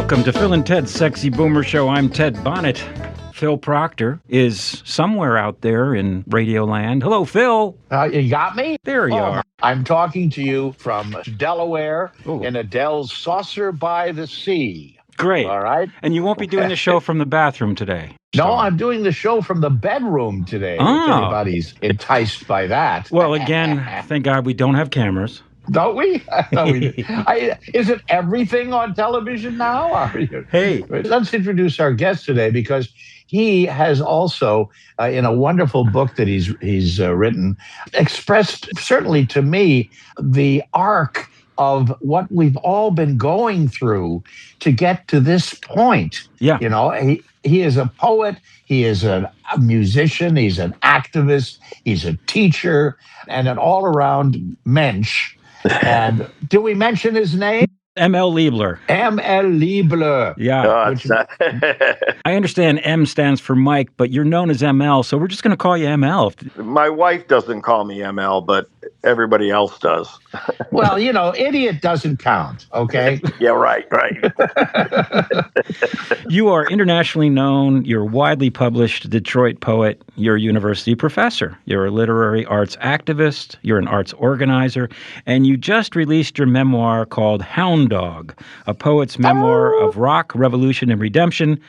Welcome to Phil and Ted's Sexy Boomer Show. I'm Ted Bonnet. Phil Proctor is somewhere out there in Radio Land. Hello, Phil. You got me? There you are. I'm talking to you from Delaware Ooh. in Adele's Saucer by the Sea. Great. All right. And you won't be doing the show from the bathroom today. No, I'm doing the show from the bedroom today. Oh. If anybody's enticed by that. Well, again, thank God we don't have cameras. Don't we? Isn't everything on television now? Hey. Let's introduce our guest today because he has also, in a wonderful book that he's written, expressed, certainly to me, the arc of what we've all been going through to get to this point. Yeah. You know, he is a poet, he is a musician, he's an activist, he's a teacher, and an all-around mensch. And do we mention his name? M.L. Liebler. M.L. Liebler. Yeah. I understand M stands for Mike, but you're known as M.L., so we're just going to call you M.L. My wife doesn't call me M.L., but everybody else does. Well, you know, idiot doesn't count, okay? Yeah, right. You are internationally known. You're a widely published Detroit poet. You're a university professor. You're a literary arts activist. You're an arts organizer. And you just released your memoir called Hound Dog, a poet's memoir of rock, revolution, and redemption.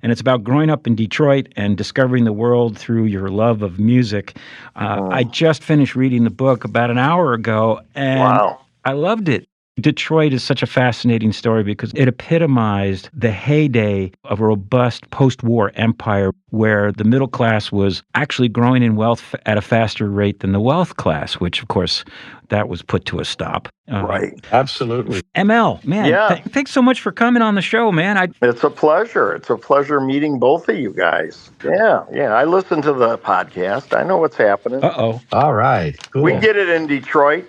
And it's about growing up in Detroit and discovering the world through your love of music. I just finished reading the book about an hour ago, and Wow. I loved it. Detroit is such a fascinating story because it epitomized the heyday of a robust post-war empire where the middle class was actually growing in wealth at a faster rate than the wealth class, which, of course, that was put to a stop. Right. Absolutely. ML, man, Yeah. Thanks so much for coming on the show, man. It's a pleasure. It's a pleasure meeting both of you guys. Yeah. I listen to the podcast. I know what's happening. Uh-oh. All right. Cool. We get it in Detroit.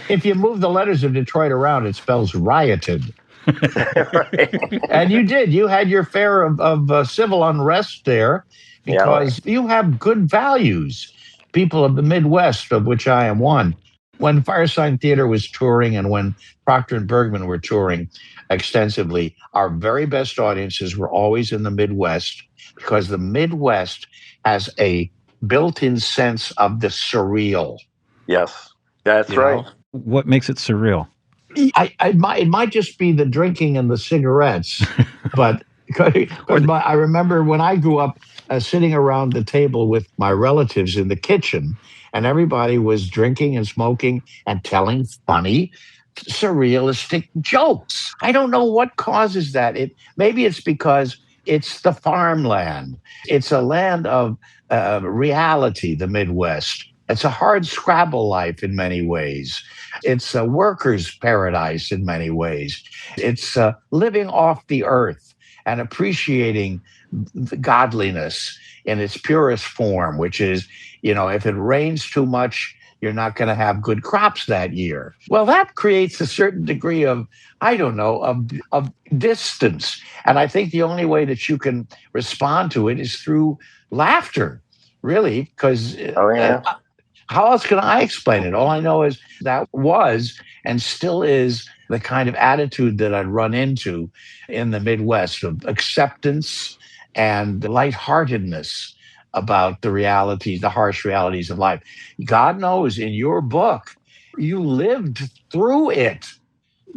If you move the letters of Detroit around, it spells rioted. Right. And you did. You had your share of civil unrest there because you have good values. People of the Midwest, of which I am one. When Firesign Theater was touring and when Procter and Bergman were touring extensively, our very best audiences were always in the Midwest because the Midwest has a built-in sense of the surreal. Yes, that's You right. know? What makes it surreal? It might just be the drinking and the cigarettes, but I remember when I grew up sitting around the table with my relatives in the kitchen, and everybody was drinking and smoking and telling funny, surrealistic jokes. I don't know what causes that. Maybe it's because it's the farmland. It's a land of reality, the Midwest. It's a hard scrabble life in many ways. It's a worker's paradise in many ways. It's living off the earth and appreciating the godliness in its purest form, which is, you know, if it rains too much, you're not going to have good crops that year. Well, that creates a certain degree of, I don't know, of distance. And I think the only way that you can respond to it is through laughter, really, because how else can I explain it? All I know is that was and still is the kind of attitude that I'd run into in the Midwest of acceptance and lightheartedness about the realities, the harsh realities of life. God knows in your book, you lived through it.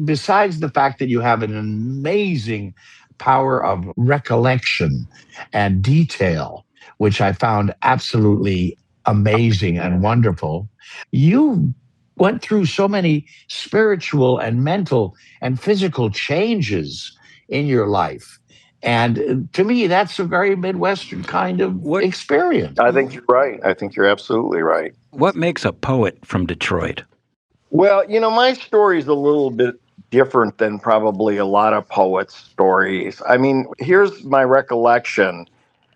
Besides the fact that you have an amazing power of recollection and detail, which I found absolutely amazing and wonderful, you went through so many spiritual and mental and physical changes in your life. And to me, that's a very Midwestern kind of experience. I think you're right. I think you're absolutely right. What makes a poet from Detroit? Well, you know, my story is a little bit different than probably a lot of poets' stories. I mean, here's my recollection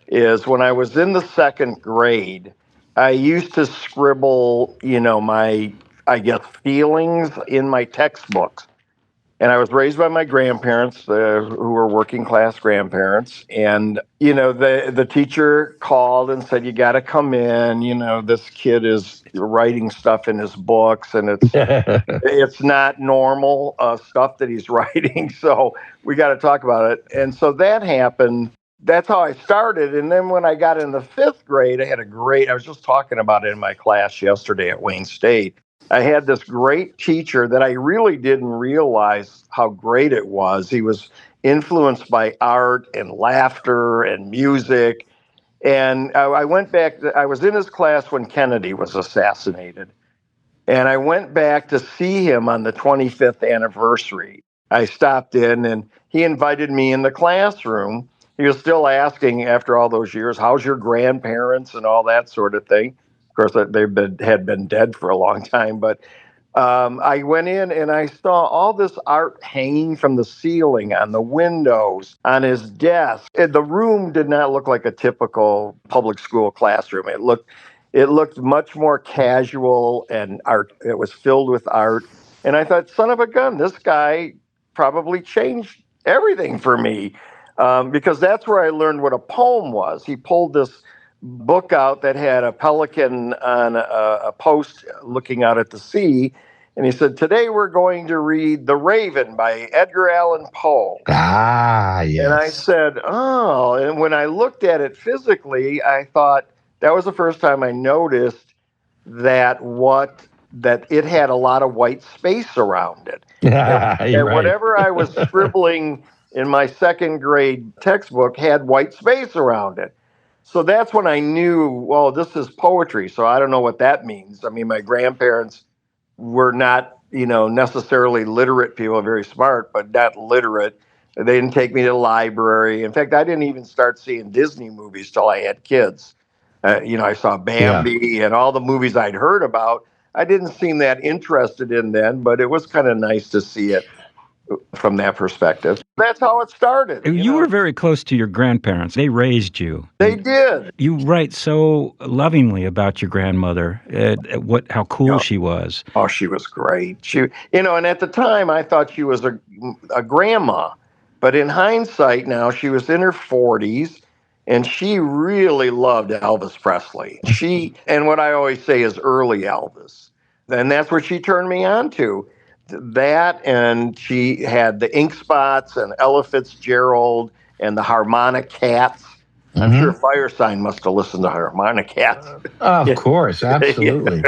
is when I was in the second grade, I used to scribble, you know, my, I guess, feelings in my textbooks. And I was raised by my grandparents, who were working class grandparents. And, the teacher called and said, "You got to come in. This kid is writing stuff in his books, and it's not normal stuff that he's writing. So we got to talk about it." And so that happened. That's how I started. And then when I got in the fifth grade, I was just talking about it in my class yesterday at Wayne State. I had this great teacher that I really didn't realize how great it was. He was influenced by art and laughter and music. And I went back, I was in his class when Kennedy was assassinated. And I went back to see him on the 25th anniversary. I stopped in and he invited me in the classroom. He was still asking after all those years, "How's your grandparents?" and all that sort of thing. Of course, had been dead for a long time, but I went in and I saw all this art hanging from the ceiling, on the windows, on his desk. The room did not look like a typical public school classroom. It looked much more casual and art. It was filled with art. And I thought, son of a gun, this guy probably changed everything for me, because that's where I learned what a poem was. He pulled this book out that had a pelican on a post looking out at the sea. And he said, "Today we're going to read The Raven by Edgar Allan Poe." Ah, yes. And I said, "Oh." And when I looked at it physically, I thought that was the first time I noticed that it had a lot of white space around it. And whatever I was scribbling in my second grade textbook had white space around it. So that's when I knew, well, this is poetry. So I don't know what that means. I mean, my grandparents were not, necessarily literate people, very smart, but not literate. They didn't take me to the library. In fact, I didn't even start seeing Disney movies till I had kids. I saw Bambi and all the movies I'd heard about. I didn't seem that interested in then, but it was kind of nice to see it from that perspective. That's how it started. You were very close to your grandparents. They raised you. They did. You write so lovingly about your grandmother, how cool she was. Oh, she was great. And at the time I thought she was a grandma, but in hindsight now, she was in her 40s and she really loved Elvis Presley. And what I always say is early Elvis. And that's what she turned me on to. That, and she had the Ink Spots and Ella Fitzgerald and the Harmonic Cats. I'm sure Firesign must have listened to Harmonic Cats. Of course, absolutely.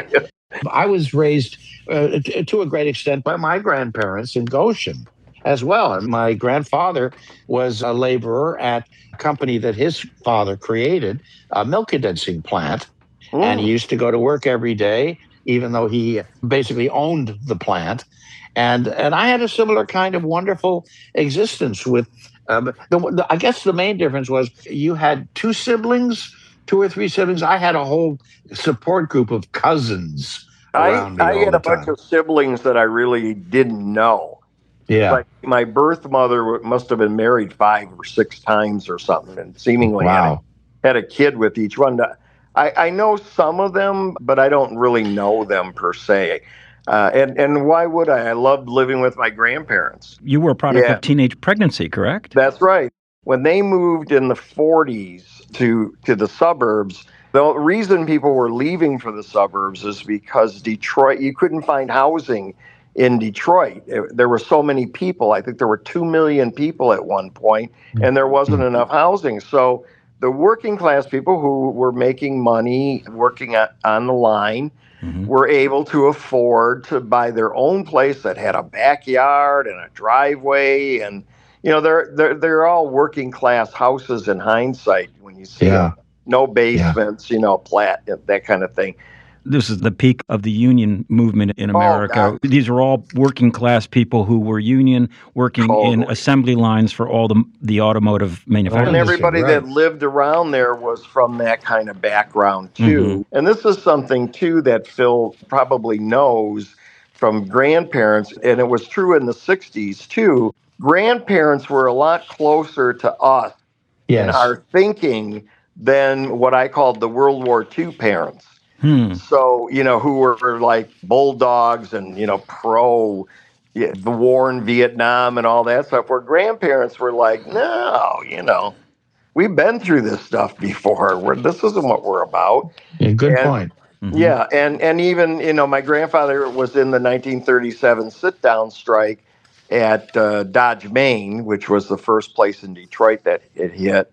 I was raised to a great extent by my grandparents in Goshen as well. And my grandfather was a laborer at a company that his father created, a milk condensing plant. And he used to go to work every day, even though he basically owned the plant. And I had a similar kind of wonderful existence with, I guess the main difference was you had two or three siblings. I had a whole support group of cousins around me. I had a bunch of siblings that I really didn't know. Yeah. Like my birth mother must have been married 5 or 6 times or something, and seemingly had a kid with each one. I know some of them, but I don't really know them per se. And why would I? I loved living with my grandparents. You were a product of teenage pregnancy, correct? That's right. When they moved in the 40s to the suburbs, the reason people were leaving for the suburbs is because Detroit, you couldn't find housing in Detroit. There were so many people. I think there were 2 million people at one point, and there wasn't enough housing. So the working class people who were making money working on the line were able to afford to buy their own place that had a backyard and a driveway. And, they're all working class houses in hindsight when you see them. No basements, flat, that kind of thing. This is the peak of the union movement in America. These are all working class people who were union, working in assembly lines for all the automotive manufacturers. And everybody that lived around there was from that kind of background too. And this is something too that Phil probably knows from grandparents, and it was true in the 60s too. Grandparents were a lot closer to us in our thinking than what I called the World War II parents. So, who were like bulldogs and, pro yeah, the war in Vietnam and all that stuff, where grandparents were like, no, we've been through this stuff before. This isn't what we're about. Yeah, good And point. yeah, and even, my grandfather was in the 1937 sit-down strike at Dodge, Maine, which was the first place in Detroit that it hit.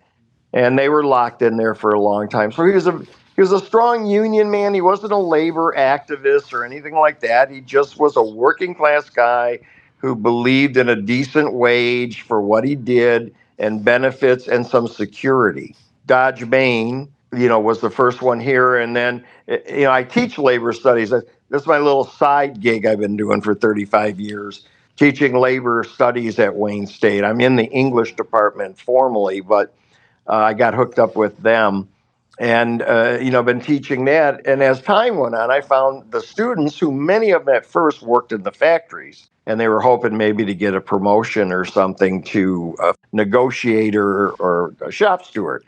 And they were locked in there for a long time. So he was a strong union man. He wasn't a labor activist or anything like that. He just was a working class guy who believed in a decent wage for what he did and benefits and some security. Dodge, Maine, was the first one here. And then, I teach labor studies. That's my little side gig I've been doing for 35 years, teaching labor studies at Wayne State. I'm in the English department formally, but I got hooked up with them and, been teaching that. And as time went on, I found the students, who many of them at first worked in the factories, and they were hoping maybe to get a promotion or something to a negotiator or a shop steward.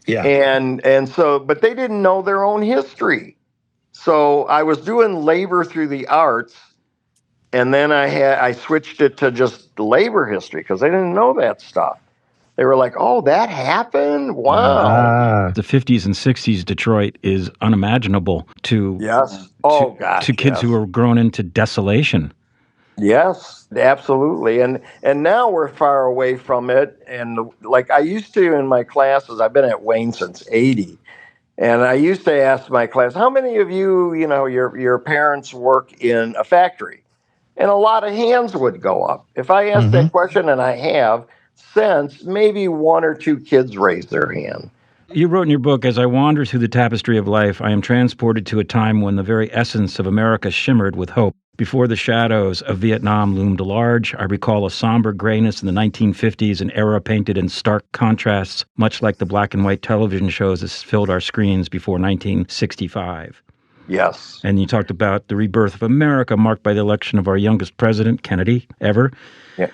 Yeah. And so, but they didn't know their own history. So I was doing labor through the arts, and then I switched it to just labor history because they didn't know that stuff. They were like, oh, that happened? Wow. The 50s and 60s Detroit is unimaginable to kids who are grown into desolation. Yes, absolutely. And now we're far away from it. And like I used to in my classes, I've been at Wayne since 80. And I used to ask my class, how many of you, your parents work in a factory? And a lot of hands would go up. If I asked that question, and I have since, maybe one or two kids raised their hand. You wrote in your book, as I wander through the tapestry of life, I am transported to a time when the very essence of America shimmered with hope. Before the shadows of Vietnam loomed large, I recall a somber grayness in the 1950s, an era painted in stark contrasts, much like the black and white television shows that filled our screens before 1965. Yes. And you talked about the rebirth of America, marked by the election of our youngest president, Kennedy, ever.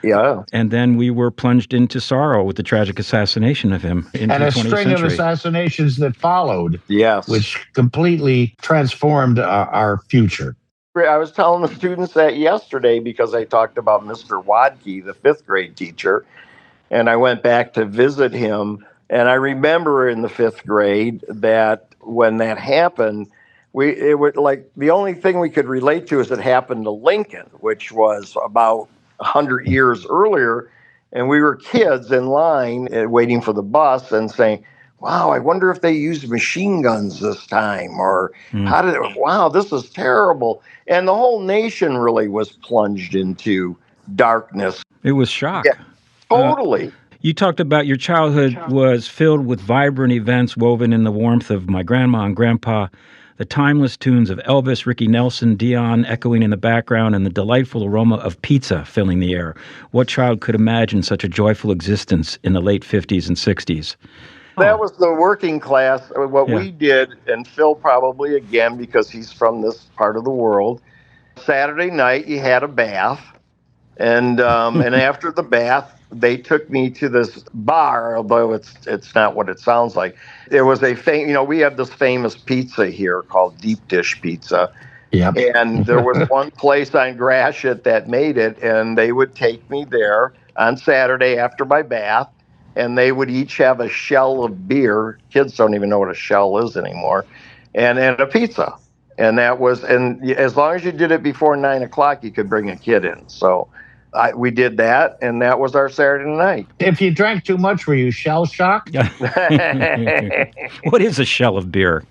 Yeah. And then we were plunged into sorrow with the tragic assassination of him in the 20th century. And a string of assassinations that followed, yes, which completely transformed our future. I was telling the students that yesterday because I talked about Mr. Wadke, the fifth grade teacher, and I went back to visit him. And I remember in the fifth grade that when that happened, it was like the only thing we could relate to is it happened to Lincoln, which was about 100 years earlier. And we were kids in line waiting for the bus and saying, wow, I wonder if they used machine guns this time, or wow, this is terrible. And the whole nation really was plunged into darkness. It was shock. Yeah, totally. You talked about your childhood was filled with vibrant events woven in the warmth of my grandma and grandpa, the timeless tunes of Elvis, Ricky Nelson, Dion echoing in the background, and the delightful aroma of pizza filling the air. What child could imagine such a joyful existence in the late 50s and 60s? That was the working class. What we did, and Phil probably again, because he's from this part of the world, Saturday night you had a bath, and and after the bath, they took me to this bar, although it's not what it sounds like. There was we have this famous pizza here called Deep Dish Pizza. Yep. And there was one place on Gratiot that made it, and they would take me there on Saturday after my bath, and they would each have a shell of beer. Kids don't even know what a shell is anymore, and a pizza. And as long as you did it before 9 o'clock, you could bring a kid in. So we did that, and that was our Saturday night. If you drank too much, were you shell shocked? What is a shell of beer?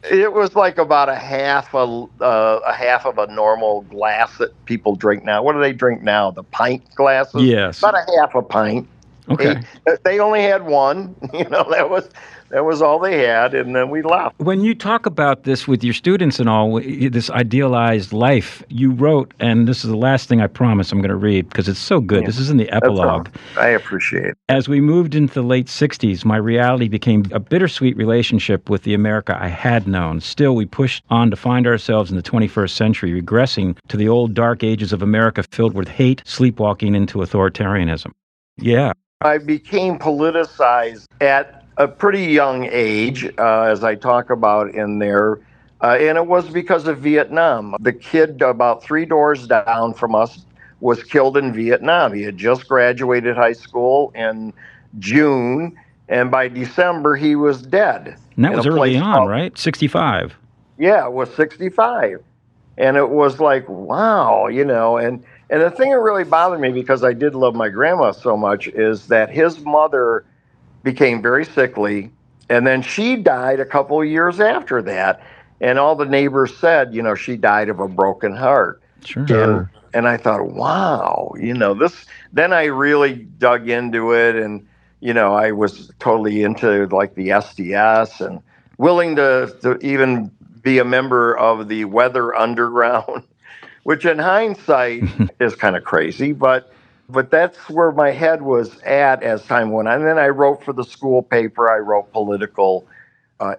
It was like about a half of a normal glass that people drink now. What do they drink now? The pint glasses? Yes. About a half a pint. Okay. They only had one. That was all they had, and then we left. When you talk about this with your students and all, this idealized life, you wrote, and this is the last thing I promise I'm going to read because it's so good. Yeah. This is in the epilogue. I appreciate it. As we moved into the late 60s, my reality became a bittersweet relationship with the America I had known. Still, we pushed on to find ourselves in the 21st century, regressing to the old dark ages of America filled with hate, sleepwalking into authoritarianism. Yeah. I became politicized at a pretty young age, as I talk about in there, and it was because of Vietnam. The kid about 3 doors down from us was killed in Vietnam. He had just graduated high school in June, and by December he was dead. And that in was a early place on, called, right? 65. yeah, it was 65. And it was like, wow, and the thing that really bothered me, because I did love my grandma so much, is that his mother became very sickly, and then she died a couple of years after that. And all the neighbors said, she died of a broken heart. Sure. And I thought, wow, this. Then I really dug into it, and I was totally into like the SDS and willing to even be a member of the Weather Underground, which in hindsight is kind of crazy, but that's where my head was at as time went on. And then I wrote for the school paper. I wrote political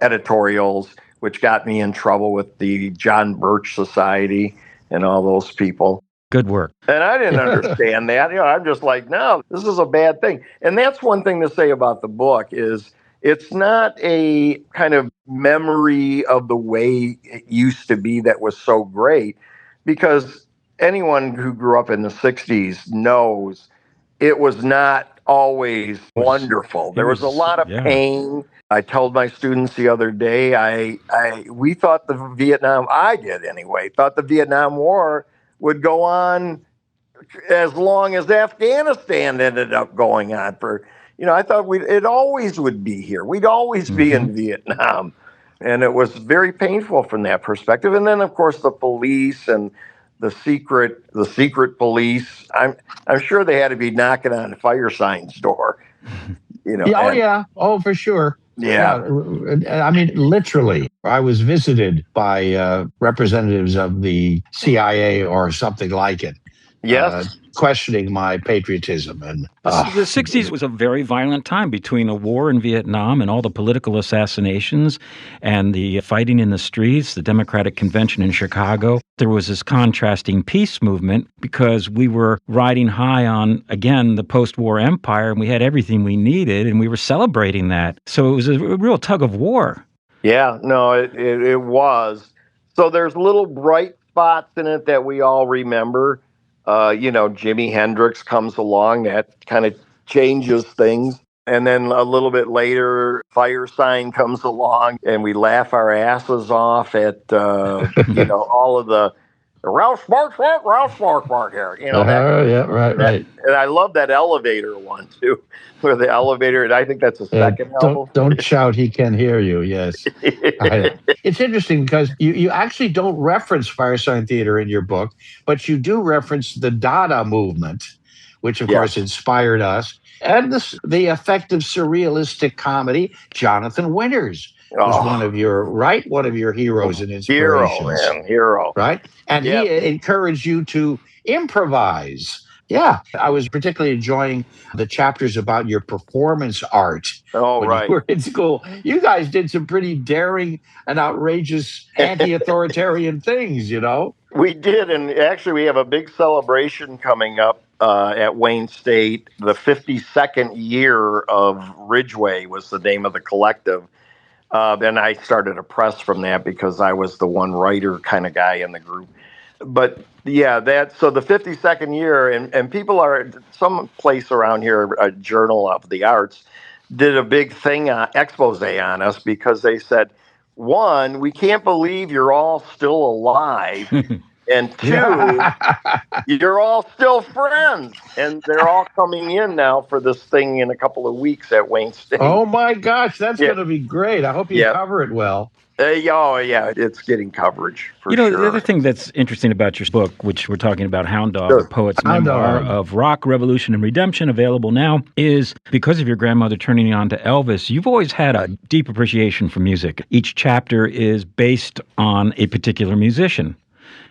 editorials, which got me in trouble with the John Birch Society and all those people. Good work. And I didn't understand that. I'm just like, no, this is a bad thing. And that's one thing to say about the book is it's not a kind of memory of the way it used to be that was so great, because anyone who grew up in the 60s knows it was not always wonderful. There was a lot of pain. I told my students the other day, we thought I did anyway, thought the Vietnam War would go on as long as Afghanistan ended up going on for, I thought it always would be here. We'd always be in Vietnam. And it was very painful from that perspective. And then, of course, the police and the secret police. I'm sure they had to be knocking on Firesign's door. For sure. Yeah. I mean, literally, I was visited by representatives of the CIA or something like it. Yes. Questioning my patriotism. And the 60s was a very violent time between a war in Vietnam and all the political assassinations and the fighting in the streets, the Democratic Convention in Chicago. There was this contrasting peace movement because we were riding high on, again, the post-war empire, and we had everything we needed, and we were celebrating that. So it was a real tug of war. Yeah, no, it was. So there's little bright spots in it that we all remember. Jimi Hendrix comes along, that kind of changes things. And then a little bit later, Firesign comes along, and we laugh our asses off at, all of the Ralph Sparks here. Right. And I love that elevator one, too, where the elevator, and I think that's the second album. Don't shout, he can hear you, yes. It's interesting because you actually don't reference Firesign Theater in your book, but you do reference the Dada movement, which, of course, inspired us, and the effective surrealistic comedy, Jonathan Winters. Was one of your heroes and inspirations. Hero. Right? And he encouraged you to improvise. Yeah. I was particularly enjoying the chapters about your performance art. Oh, right. You were in school. You guys did some pretty daring and outrageous anti-authoritarian things, We did. And actually, we have a big celebration coming up at Wayne State. The 52nd year of Ridgeway was the name of the collective. Then I started a press from that because I was the one writer kind of guy in the group. But so the 52nd year, and people are, some place around here, a Journal of the Arts, did a big expose on us because they said, one, we can't believe you're all still alive. And two, you're all still friends. And they're all coming in now for this thing in a couple of weeks at Wayne State. Oh, my gosh. That's going to be great. I hope you cover it well. It's getting coverage for sure. The other thing that's interesting about your book, which we're talking about, Hound Dog, the poet's memoir of rock, revolution, and redemption, available now, is because of your grandmother turning you on to Elvis, you've always had a deep appreciation for music. Each chapter is based on a particular musician.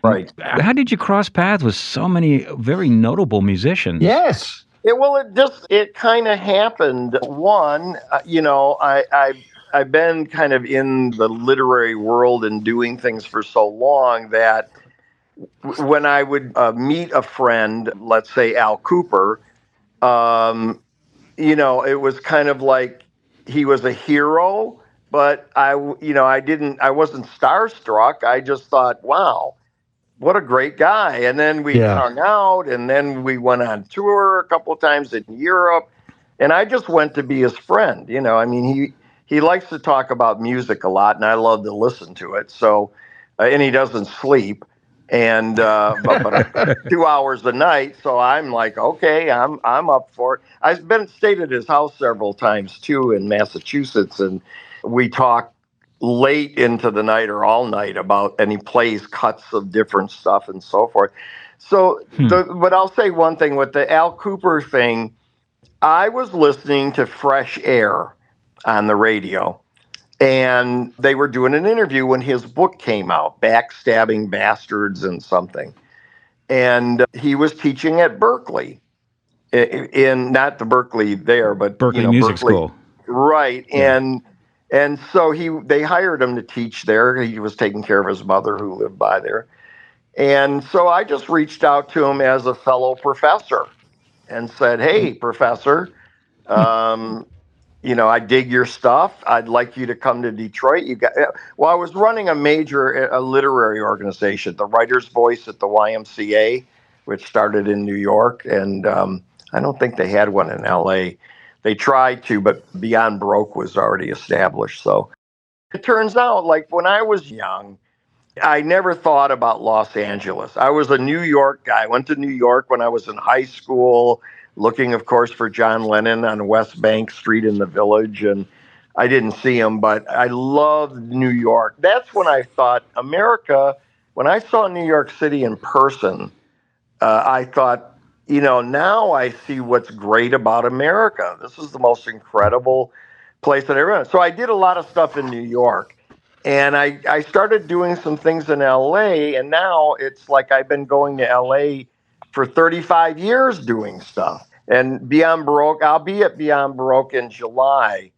Right. How did you cross paths with so many very notable musicians? Yes. It kind of happened. One, I've been kind of in the literary world and doing things for so long that when I would meet a friend, let's say Al Kooper, it was kind of like he was a hero, but I wasn't starstruck. I just thought, wow, what a great guy. And then we Yeah. hung out, and then we went on tour a couple of times in Europe. And I just went to be his friend. I mean, he likes to talk about music a lot, and I love to listen to it. So, and he doesn't sleep, and but 2 hours a night. So I'm like, okay, I'm up for it. I've stayed at his house several times too in Massachusetts, and we talk late into the night or all night about, and he plays cuts of different stuff and so forth. So, but I'll say one thing with the Al Kooper thing. I was listening to Fresh Air on the radio, and they were doing an interview when his book came out, Backstabbing Bastards and something. And he was teaching at Berkeley, in not the Berkeley there, but Berkeley Music School. Right. Yeah. And so they hired him to teach there. He was taking care of his mother who lived by there. And so I just reached out to him as a fellow professor and said, "Hey, professor, I dig your stuff. I'd like you to come to Detroit." Well, I was running a literary organization, the Writer's Voice at the YMCA, which started in New York, and I don't think they had one in LA. They tried to, but Beyond Broke was already established. So it turns out, like when I was young, I never thought about Los Angeles. I was a New York guy. I went to New York when I was in high school, looking, of course, for John Lennon on West Bank Street in the Village. And I didn't see him, but I loved New York. That's when I thought America, when I saw New York City in person, I thought, now I see what's great about America. This is the most incredible place that I ever been. So I did a lot of stuff in New York. And I started doing some things in LA, and now it's like I've been going to LA for 35 years doing stuff. And Beyond Baroque, I'll be at Beyond Baroque in July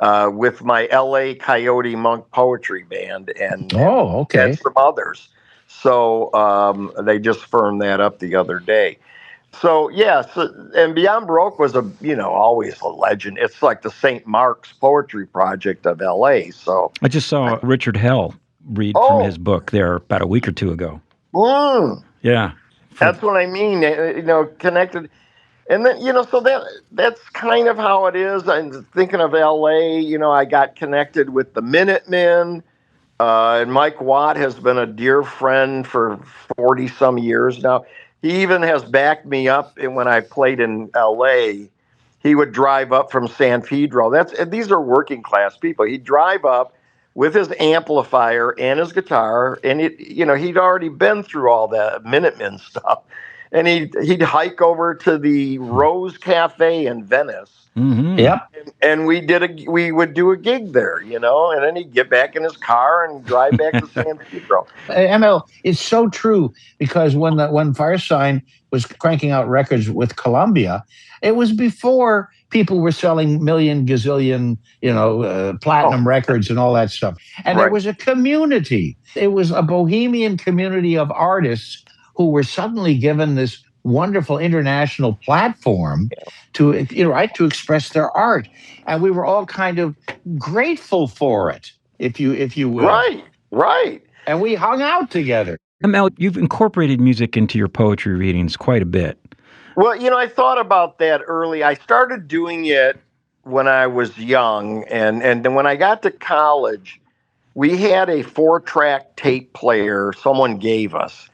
with my LA Coyote Monk Poetry Band and some others. So they just firmed that up the other day. So yes, and Beyond Baroque was always a legend. It's like the St. Mark's Poetry Project of L.A. So I just saw Richard Hell read from his book there about a week or two ago. Yeah, that's what I mean. Connected, and then so that's kind of how it is. I'm thinking of L.A. I got connected with the Minutemen, and Mike Watt has been a dear friend for 40 some years now. He even has backed me up when I played in L.A. He would drive up from San Pedro. These are working class people. He'd drive up with his amplifier and his guitar, and he'd already been through all the Minutemen stuff. And he'd hike over to the Rose Cafe in Venice. Mm-hmm. Yep. And we would do a gig there, and then he'd get back in his car and drive back to San Pedro. ML, it's so true, because when Firesign was cranking out records with Columbia, it was before people were selling million gazillion, platinum records and all that stuff. And there was a community. It was a bohemian community of artists who were suddenly given this wonderful international platform to express their art, and we were all kind of grateful for it, if you will. Right. And we hung out together. Mel, you've incorporated music into your poetry readings quite a bit. Well, I thought about that early. I started doing it when I was young, and then when I got to college, we had a 4-track tape player someone gave us.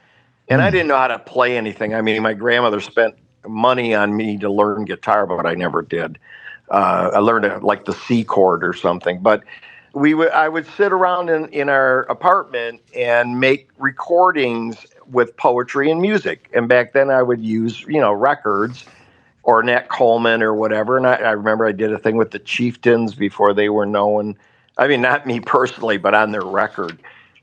And I didn't know how to play anything. I mean, my grandmother spent money on me to learn guitar, but I never did. I learned like the C chord or something. But I would sit around in our apartment and make recordings with poetry and music. And back then I would use, records or Nat Coleman or whatever. And I remember I did a thing with the Chieftains before they were known. I mean, not me personally, but on their record.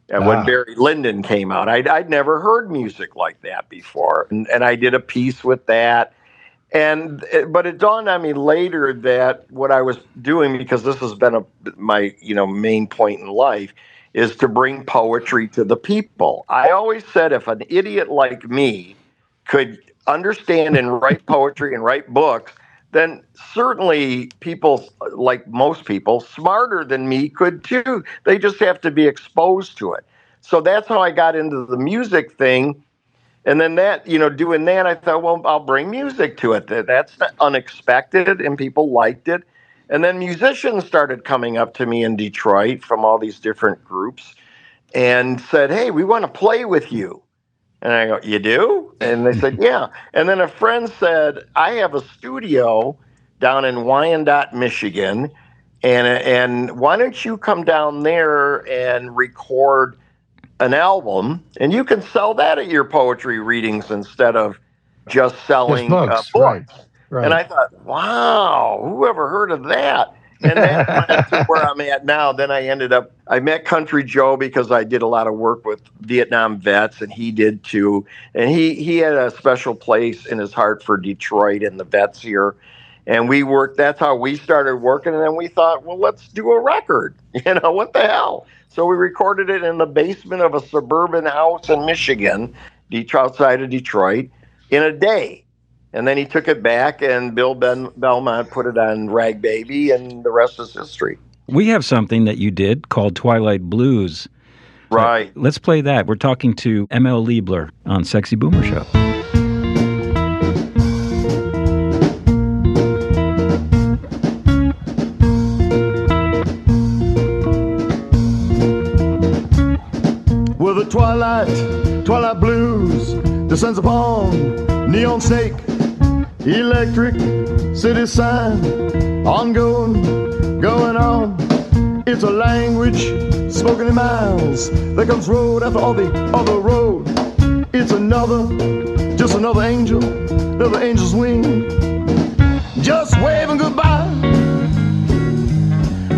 And when Barry Lyndon came out, I'd never heard music like that before. And I did a piece with that. But it dawned on me later that what I was doing, because this has been my main point in life, is to bring poetry to the people. I always said if an idiot like me could understand and write poetry and write books, then certainly people, like most people, smarter than me could too. They just have to be exposed to it. So that's how I got into the music thing. And then that, doing that, I thought, well, I'll bring music to it. That's unexpected, and people liked it. And then musicians started coming up to me in Detroit from all these different groups and said, hey, we want to play with you. And I go, you do? And they said, yeah. And then a friend said, I have a studio down in Wyandotte, Michigan. And why don't you come down there and record an album, and you can sell that at your poetry readings instead of just selling books. Right. Right. And I thought, wow, who ever heard of that? And that led to where I'm at now. Then I met Country Joe because I did a lot of work with Vietnam vets, and he did too. And he had a special place in his heart for Detroit and the vets here. And we worked, that's how we started working. And then we thought, well, let's do a record. What the hell? So we recorded it in the basement of a suburban house in Michigan, outside of Detroit, in a day. And then he took it back, and Bill Belmont put it on Rag Baby, and the rest is history. We have something that you did called Twilight Blues. Right. So let's play that. We're talking to M.L. Liebler on Sexy Boomer Show. Well, the twilight blues descends upon Neon Snake, electric city sign, ongoing, going on. It's a language spoken in miles that comes road after all the other road. It's just another angel's wing, just waving goodbye.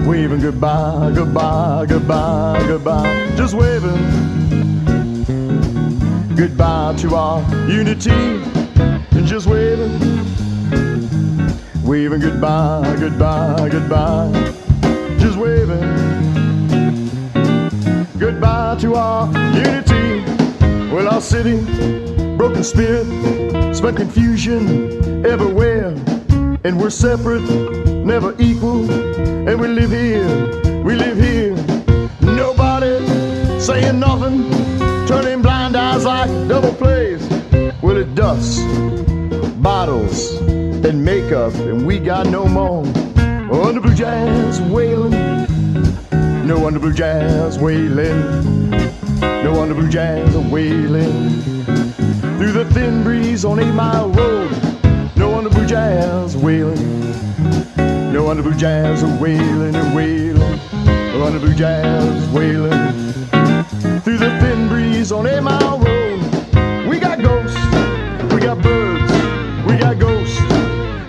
Waving goodbye, goodbye, goodbye, goodbye. Just waving goodbye to our unity. And just waving goodbye, goodbye, goodbye. Just waving goodbye to our unity. Well, our city, broken spirit, spent confusion everywhere. And we're separate, never equal. And we live here, nobody saying nothing, turning blind eyes like double plays. Well, it dusts, bottles, and makeup, and we got no more. Under blue jazz wailing, no under blue jazz wailing, no under blue jazz wailing. Through the thin breeze on 8 Mile Road, no under blue jazz wailing. No under blue jazz wailing and wailing. No under blue jazz wailing. Through the thin breeze on 8 Mile Road, we got ghosts, we got birds, we got ghosts,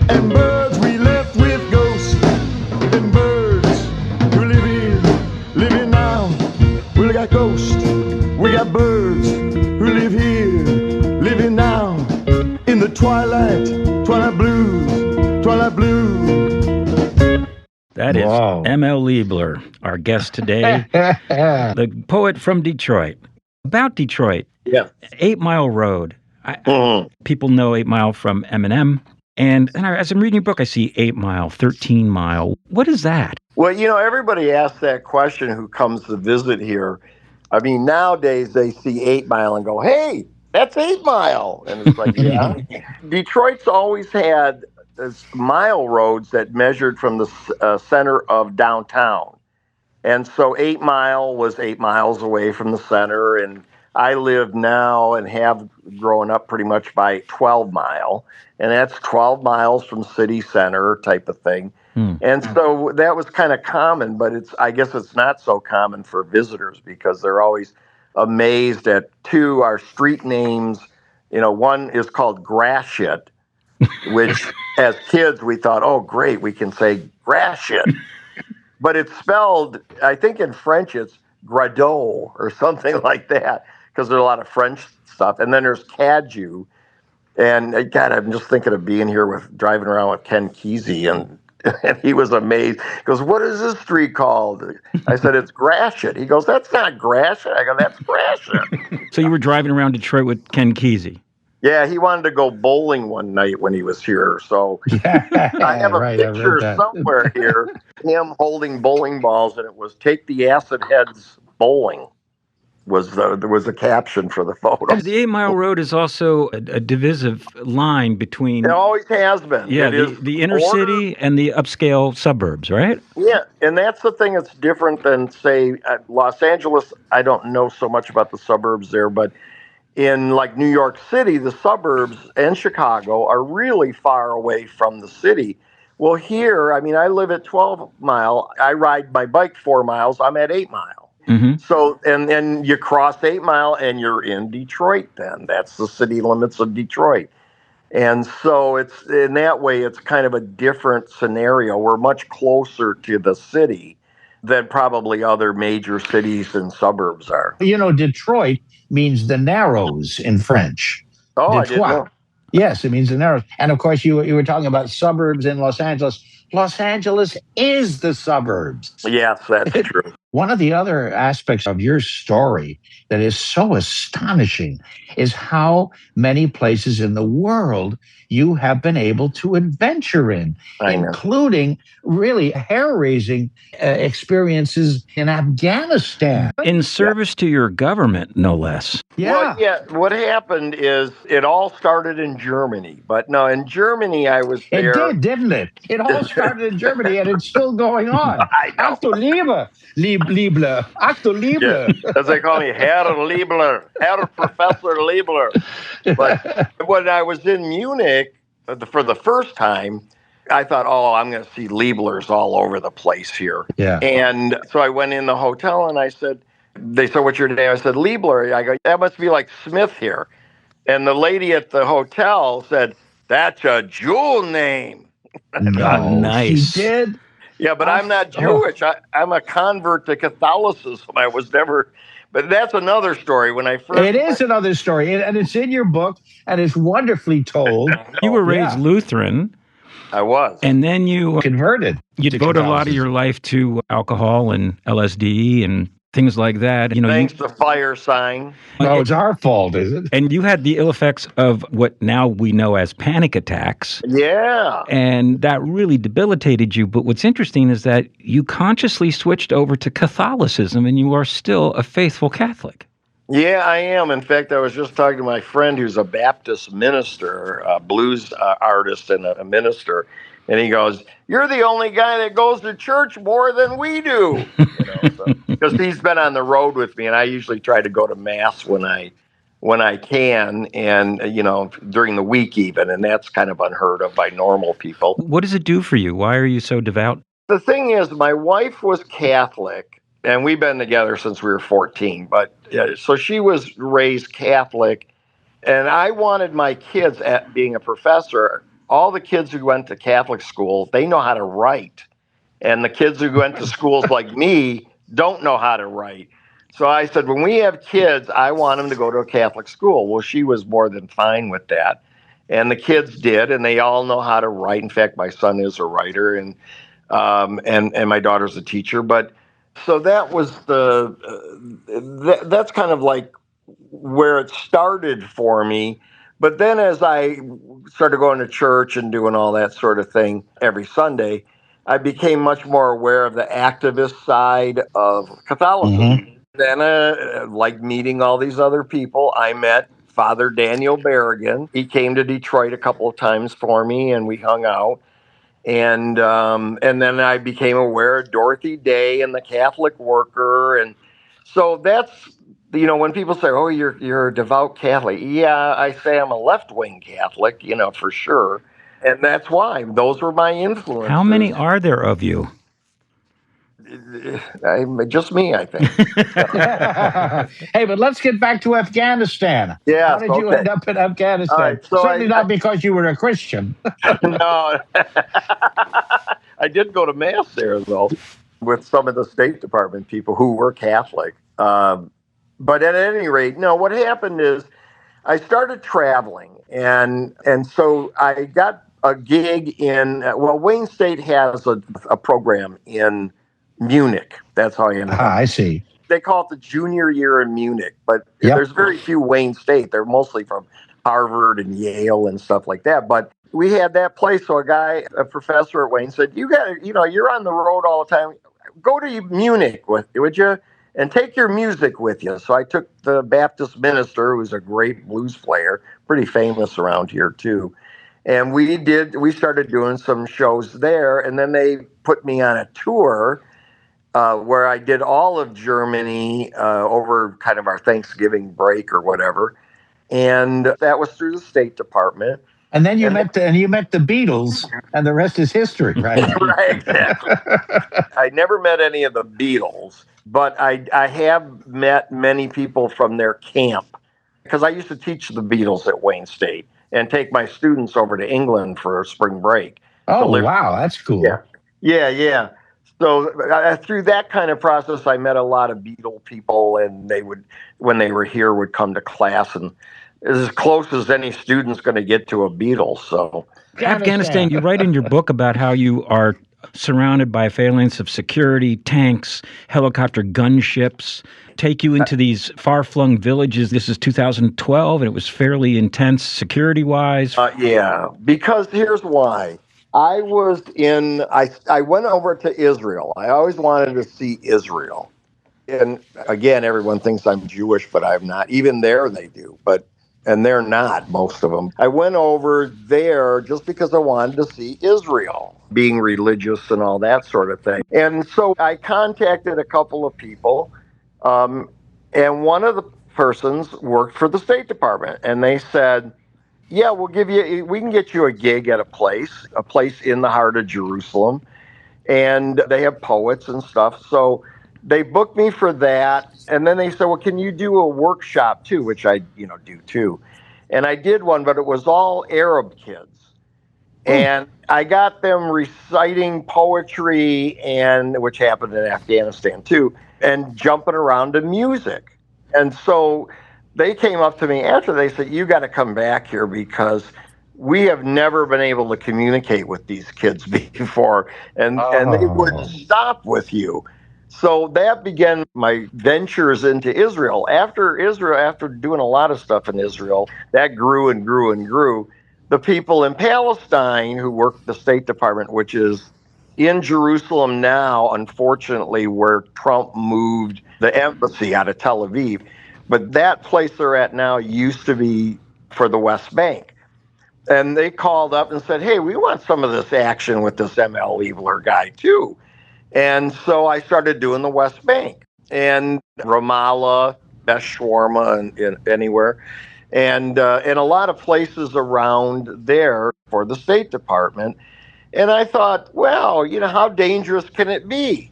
and birds we left with ghosts, and birds who live here, living now. We got ghosts, we got birds who live here, living now. In the twilight blues, twilight blues. That is M.L. Liebler, our guest today, the poet from Detroit. About Detroit, 8 Mile Road. People know 8 Mile from Eminem. And as I'm reading your book, I see 8 Mile, 13 Mile. What is that? Well, everybody asks that question who comes to visit here. I mean, nowadays they see 8 Mile and go, hey, that's 8 Mile. And it's like, yeah. Detroit's always had mile roads that measured from the center of downtown. And so 8 Mile was 8 miles away from the center. And I live now and have grown up pretty much by 12 Mile. And that's 12 miles from city center type of thing. And so that was kind of common, but I guess it's not so common for visitors because they're always amazed at our street names. One is called Gratiot, which as kids we thought, oh, great, we can say Gratiot. But it's spelled, I think in French, it's Gradot or something like that because there's a lot of French stuff. And then there's Cadieux. And God, I'm just thinking of being here driving around with Ken Kesey, and he was amazed. He goes, what is this street called? I said, it's Gratiot. He goes, that's not Gratiot. I go, that's Gratiot. So you were driving around Detroit with Ken Kesey? Yeah, he wanted to go bowling one night when he was here. So I have a picture somewhere here, him holding bowling balls, and it was Take the Acid Heads Bowling. there was a caption for the photo. The 8 Mile Road is also a divisive line between... It always has been. Yeah, the inner city and the upscale suburbs, right? Yeah, and that's the thing that's different than, say, Los Angeles. I don't know so much about the suburbs there, but in like New York City, the suburbs and Chicago are really far away from the city. Well, here, I mean, I live at 12 Mile. I ride my bike 4 miles. I'm at 8 Mile. Mm-hmm. So, and then you cross 8 Mile and you're in Detroit then. That's the city limits of Detroit. And so it's in that way, it's kind of a different scenario. We're much closer to the city than probably other major cities and suburbs are. You know, Detroit means the narrows in French. Oh, Detroit. I didn't know. Yes, it means the narrows. And of course, you were talking about suburbs in Los Angeles. Los Angeles is the suburbs. Yes, that's true. One of the other aspects of your story that is so astonishing is how many places in the world you have been able to adventure in, including really hair-raising experiences in Afghanistan. In service to your government, no less. Yeah. Well, yeah. What happened is it all started in Germany. But no, in Germany, I was there. It did, didn't it? It all started in Germany, and it's still going on. I know. Ach du Liebler. Ach du Liebler. Yeah, as they call me, Herr Liebler, Herr Professor Liebler. But when I was in Munich for the first time, I thought, oh, I'm going to see Lieblers all over the place here. Yeah. And so I went in the hotel and they said, what's your name? I said, Liebler. I go, that must be like Smith here. And the lady at the hotel said, that's a Jew name. No, nice. She did? Yeah, but I'm not Jewish. I'm a convert to Catholicism. I was never, but that's another story. When I first It is another story, and it's in your book, and it's wonderfully told. You were raised Lutheran. I was. And then you converted. You devoted a lot of your life to alcohol and LSD and things like that. You know, thanks to fire sign. No, it's our fault, is it? And you had the ill effects of what now we know as panic attacks. Yeah. And that really debilitated you. But what's interesting is that you consciously switched over to Catholicism, and you are still a faithful Catholic. Yeah, I am. In fact, I was just talking to my friend who's a Baptist minister, a blues artist and a minister. And he goes, you're the only guy that goes to church more than we do. Because he's been on the road with me, and I usually try to go to Mass when I can, and, during the week even. And that's kind of unheard of by normal people. What does it do for you? Why are you so devout? The thing is, my wife was Catholic, and we've been together since we were 14. But so she was raised Catholic, and I wanted my kids, at being a professor, all the kids who went to Catholic school, they know how to write. And the kids who went to schools like me don't know how to write. So I said, when we have kids, I want them to go to a Catholic school. Well, she was more than fine with that. And the kids did, and they all know how to write. In fact, my son is a writer, and my daughter's a teacher. But so that was that's kind of like where it started for me. But then as I started going to church and doing all that sort of thing every Sunday, I became much more aware of the activist side of Catholicism. Mm-hmm. Then, like meeting all these other people, I met Father Daniel Berrigan. He came to Detroit a couple of times for me, and we hung out. And then I became aware of Dorothy Day and the Catholic Worker. And so that's, when people say, oh, you're a devout Catholic. Yeah, I say I'm a left-wing Catholic, for sure. And that's why. Those were my influences. How many are there of you? Just me, I think. Hey, but let's get back to Afghanistan. Yeah. How did you end up in Afghanistan? Right, so Certainly not because you were a Christian. No. I did go to Mass there, though, with some of the State Department people who were Catholic. But at any rate, no, what happened is I started traveling. And so I got a gig in, Wayne State has a program in Munich. That's how I ended up. I see. They call it the junior year in Munich, but there's very few Wayne State. They're mostly from Harvard and Yale and stuff like that. But we had that place. So a professor at Wayne said, you got to, you're on the road all the time. Go to Munich, would you? and take your music with you. So I took the Baptist minister, who was a great blues player, pretty famous around here too. And we started doing some shows there. And then they put me on a tour where I did all of Germany over kind of our Thanksgiving break or whatever. And that was through the State Department. And then you met the Beatles, and the rest is history, right? Right, exactly. I never met any of the Beatles, but I have met many people from their camp, because I used to teach the Beatles at Wayne State and take my students over to England for spring break. Oh, wow, that's cool. Yeah. So through that kind of process, I met a lot of Beatle people, and they would, when they were here, would come to class, and as close as any student's going to get to a Beatle. So Afghanistan, you write in your book about how you are surrounded by a phalanx of security, tanks, helicopter gunships, take you into these far-flung villages. This is 2012, and it was fairly intense security-wise. Yeah, because here's why. I went over to Israel. I always wanted to see Israel. And again, everyone thinks I'm Jewish, but I'm not. Even there they do, and they're not, most of them. I went over there just because I wanted to see Israel, being religious and all that sort of thing. And so I contacted a couple of people, and one of the persons worked for the State Department, and they said, yeah, we can get you a gig at a place in the heart of Jerusalem, and they have poets and stuff. So they booked me for that, and then they said, well, can you do a workshop too, which I do too. And I did one, but it was all Arab kids. And I got them reciting poetry, which happened in Afghanistan too, and jumping around to music. And so they came up to me after, they said, you got to come back here, because we have never been able to communicate with these kids before, and they wouldn't stop with you. So that began my ventures into Israel. After doing a lot of stuff in Israel, that grew and grew and grew. The people in Palestine who work the State Department, which is in Jerusalem now, unfortunately, where Trump moved the embassy out of Tel Aviv. But that place they're at now used to be for the West Bank. And they called up and said, hey, we want some of this action with this M.L. Liebler guy too. And so I started doing the West Bank and Ramallah, best shawarma and anywhere, and a lot of places around there for the State Department. And I thought, well, how dangerous can it be?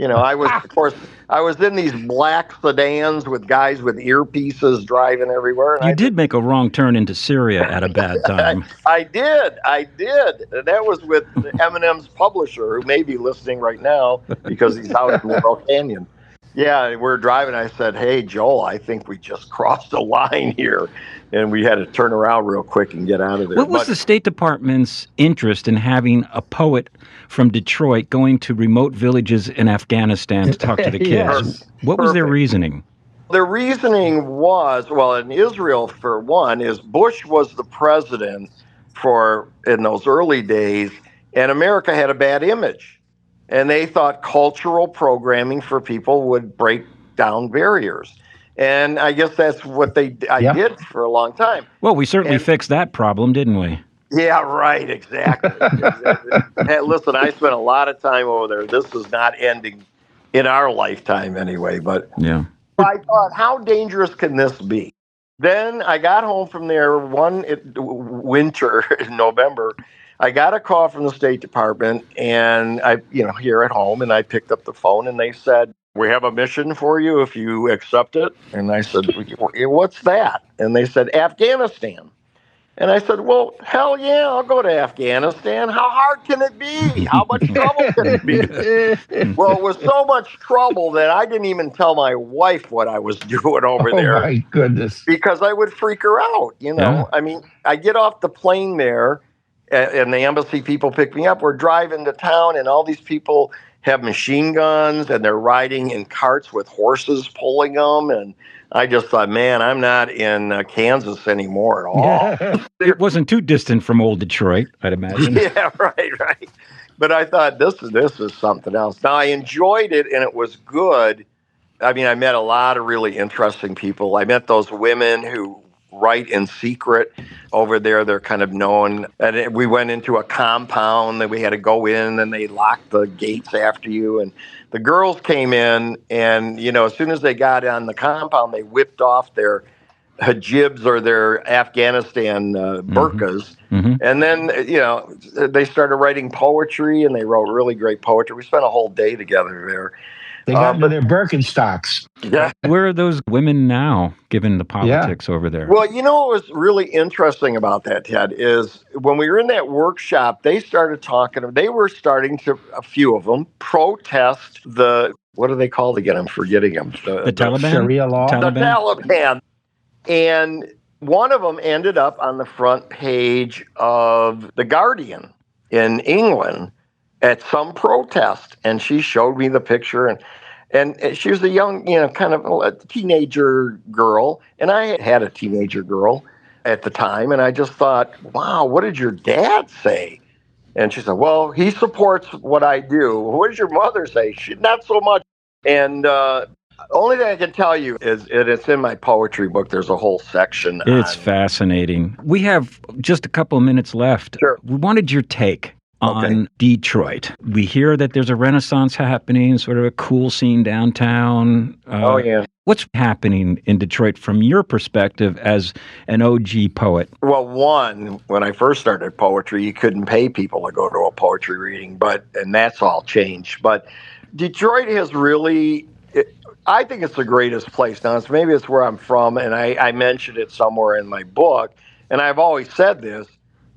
I was in these black sedans with guys with earpieces driving everywhere. And you did make a wrong turn into Syria at a bad time. I did. And that was with Eminem's publisher, who may be listening right now because he's out in Laurel Canyon. Yeah, we're driving. I said, hey, Joel, I think we just crossed a line here. And we had to turn around real quick and get out of there. What was the State Department's interest in having a poet from Detroit going to remote villages in Afghanistan to talk to the kids? Yes. What was their reasoning? Their reasoning was, well, in Israel, for one, is Bush was the president in those early days, and America had a bad image. And they thought cultural programming for people would break down barriers. And I guess that's what I did for a long time. Well, we certainly fixed that problem, didn't we? Yeah, right, exactly. Hey, listen, I spent a lot of time over there. This is not ending in our lifetime anyway, but yeah. I thought, how dangerous can this be? Then I got home from there one winter in November. I got a call from the State Department, and here at home, and I picked up the phone, and they said, we have a mission for you if you accept it. And I said, what's that? And they said, Afghanistan. And I said, well, hell yeah, I'll go to Afghanistan. How hard can it be? How much trouble can it be? Well, it was so much trouble that I didn't even tell my wife what I was doing over there. Oh, my goodness. Because I would freak her out, Yeah. I mean, I get off the plane there, and the embassy people pick me up. We're driving to town, and all these people have machine guns, and they're riding in carts with horses pulling them. And I just thought, man, I'm not in Kansas anymore at all. It wasn't too distant from old Detroit, I'd imagine. Yeah, right. But I thought this is something else. Now, I enjoyed it, and it was good, I mean, I met a lot of really interesting people. I met those women who write in secret over there. They're kind of known. And we went into a compound that we had to go in, and they locked the gates after you. And the girls came in, and, as soon as they got on the compound, they whipped off their hijabs or their Afghanistan burqas. Mm-hmm. And then, they started writing poetry, and they wrote really great poetry. We spent a whole day together there. They got into their Birkenstocks. Yeah. Where are those women now, given the politics over there? Well, what was really interesting about that, Ted, is when we were in that workshop, they were starting to, a few of them, protest what are they called again? I'm forgetting them. The Taliban? Sharia law? The Taliban. And one of them ended up on the front page of The Guardian in England at some protest. And she showed me the picture, and she was a young, kind of a teenager girl. And I had a teenager girl at the time. And I just thought, wow, what did your dad say? And she said, well, he supports what I do. What does your mother say? Not so much. And only thing I can tell you is it's in my poetry book. There's a whole section. It's fascinating. We have just a couple of minutes left. Sure. We wanted your take on Detroit. We hear that there's a renaissance happening, sort of a cool scene downtown. Oh, yeah. What's happening in Detroit from your perspective as an OG poet? Well, one, when I first started poetry, you couldn't pay people to go to a poetry reading, and that's all changed. But Detroit has really, I think it's the greatest place. Now, maybe it's where I'm from, and I mentioned it somewhere in my book, and I've always said this,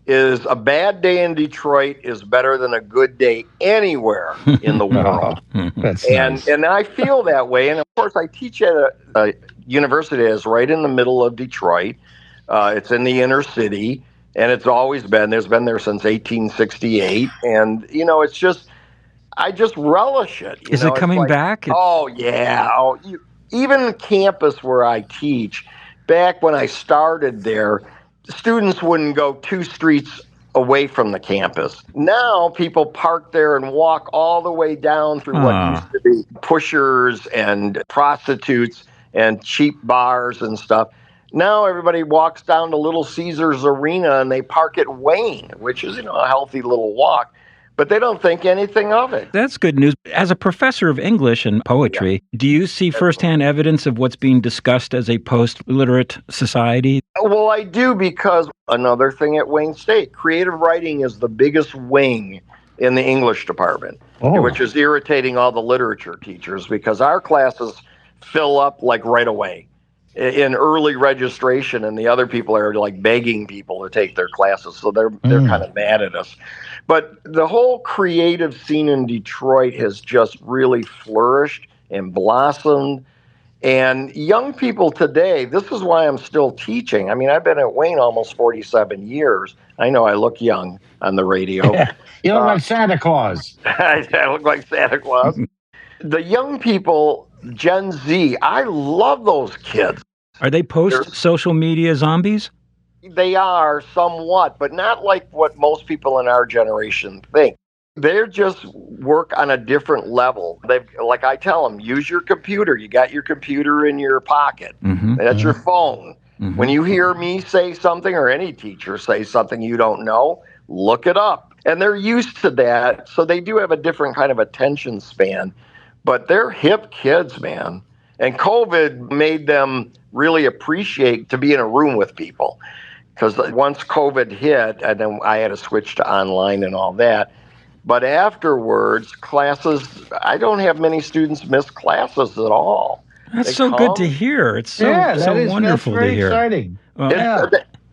is a bad day in Detroit is better than a good day anywhere in the world. That's nice. And I feel that way. And of course, I teach at a university that's right in the middle of Detroit. It's in the inner city, and it's always been there since 1868. And, it's just, I just relish it. Is it coming back? Oh, yeah. Even campus where I teach, back when I started there, students wouldn't go 2 streets away from the campus. Now people park there and walk all the way down through what used to be pushers and prostitutes and cheap bars and stuff. Now everybody walks down to Little Caesars Arena and they park at Wayne, which is, a healthy little walk. But they don't think anything of it. That's good news. As a professor of English and poetry, do you see firsthand evidence of what's being discussed as a post-literate society? Well, I do, because another thing at Wayne State, creative writing is the biggest wing in the English department, which is irritating all the literature teachers because our classes fill up like right away in early registration, and the other people are like begging people to take their classes. So they're kind of mad at us. But the whole creative scene in Detroit has just really flourished and blossomed. And young people today, this is why I'm still teaching. I mean, I've been at Wayne almost 47 years. I know I look young on the radio. You look like Santa Claus. I look like Santa Claus. The young people, Gen Z, I love those kids. Are they post-social media zombies? They are somewhat, but not like what most people in our generation think. They're just work on a different level. Like I tell them, use your computer. You got your computer in your pocket. Mm-hmm. That's your phone. Mm-hmm. When you hear me say something or any teacher say something you don't know, look it up. And they're used to that, so they do have a different kind of attention span. But they're hip kids, man. And COVID made them really appreciate to be in a room with people. Because once COVID hit, and then I had to switch to online and all that. But afterwards, classes, I don't have many students miss classes at all. That's so good to hear. It's so wonderful to hear. Exciting.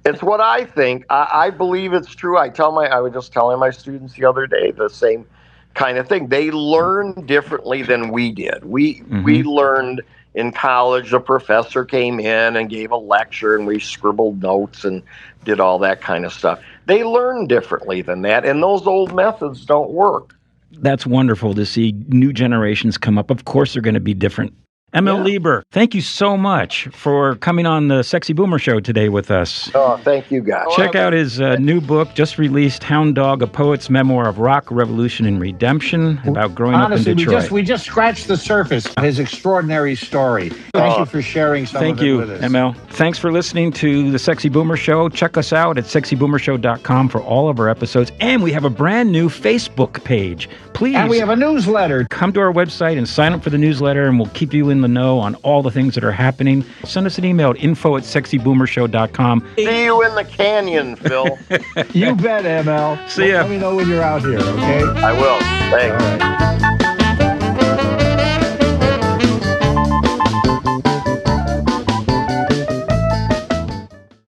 It's what I think. I believe it's true. I was just telling my students the other day the same kind of thing. They learn differently than we did. We learned in college. The professor came in and gave a lecture, and we scribbled notes and did all that kind of stuff. They learn differently than that, and those old methods don't work. That's wonderful to see new generations come up. Of course, they're going to be different. ML Liebler, thank you so much for coming on the Sexy Boomer Show today with us. Oh, thank you, guys. Check out his new book, just released, Hound Dog, a poet's memoir of rock, revolution, and redemption, about growing up in Detroit. We just scratched the surface of his extraordinary story. Thank you for sharing some of it with us. Thank you, ML. Thanks for listening to the Sexy Boomer Show. Check us out at sexyboomershow.com for all of our episodes. And we have a brand new Facebook page. Please. And we have a newsletter. Come to our website and sign up for the newsletter, and we'll keep you in the know on all the things that are happening. Send us an email at info@sexyboomershow.com. See you in the canyon, Phil. You bet, ML. See ya. Let me know when you're out here, okay? I will. Thanks. All right.